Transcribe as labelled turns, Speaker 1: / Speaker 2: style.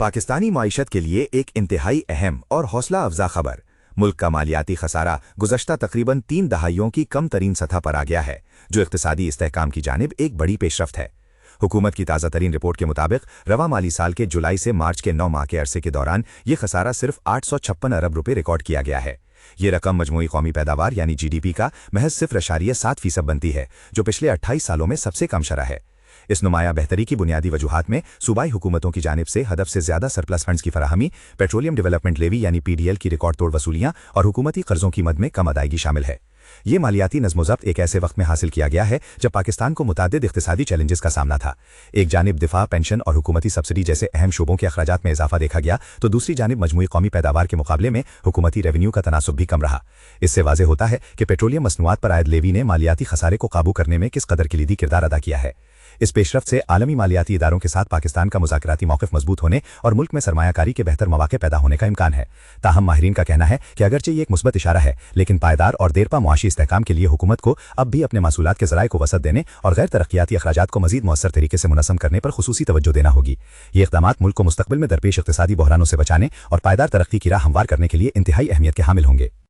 Speaker 1: पाकिस्तानी माईशत के लिए एक इंतहाई अहम और हौसला अफजा खबर। मुल्क का मालियाती खसारा गुज़श्ता तकरीबन 3 दहाइयों की कम तरीन सतह पर आ गया है, जो इक़्तिसादी इस्तेहकाम की जानिब एक बड़ी पेशरफ्त है। हुकूमत की ताज़ा तरीन रिपोर्ट के मुताबिक रवा माली साल के जुलाई से मार्च के 9 माह के अरसे के दौरान ये खसारा सिर्फ 856 अरब रुपये रिकॉर्ड किया गया है। ये रकम मजमूई कौमी पैदावार यानी GDP का महज 0.7% बनती है, जो पिछले 28 सालों में सबसे कम शरह है। इस नुमाया बेहतरी की बुनियादी वजूहात में सूबाई हुकूमतों की जानिब से हदफ से ज्यादा सरप्लस फंड्स की फराहमी, पेट्रोलियम डेवलपमेंट लेवी यानी PDL की रिकॉर्ड तोड़ वसूलियां और हुकूमती कर्जों की मद में कम अदायगी शामिल है। ये मालियाती नज़्म-ओ-ज़ब्त एक ऐसे वक्त में हासिल किया गया है जब पाकिस्तान को मुताद्दिद इक़्तिसादी चैलेंजेस का सामना था। एक जानिब दिफा, पेंशन और हुकूमती सब्सिडी जैसे अहम शोबों के अखराजात में इजाफा देखा गया, तो दूसरी जानिब मजमूई कौमी पैदावार के मुकाबले में हुकूमती रेवेन्यू का तनासुब भी कम रहा। इससे वाज़ेह होता है कि पेट्रोलियम मसनूआत पर आयद लेवी ने मालियाती खसारे को काबू करने में किस कदर किलीदी किरदार अदा किया है। इस पेशरफ्त से आलमी मालियाती इदारों के साथ पाकिस्तान का मुज़ाकराती मौक़िफ़ मजबूत होने और मुल्क में सरमायाकारी के बेहतर मौक़े पैदा होने का इम्कान है। ताहम माहिरीन का कहना है कि अगरचे ये एक मुस्बत इशारा है, लेकिन पायदार और देरपा मुआशी इस्तेहकाम के लिए हुकूमत को अब भी अपने मासूलात के ज़राए को वसअत देने और गैर तरक्याती अखराजात को मज़ीद मौसर तरीके से मुनज़्ज़म करने पर खुसूसी तवज्जो देना होगी। ये इक़दामात मुल्क को मुस्तक़बिल में दरपेश इक़्तिसादी बहरानों से बचाने और पायदार तरक्की की राह हमवार करने के लिए इंतहाई अहमियत के हामिल होंगे।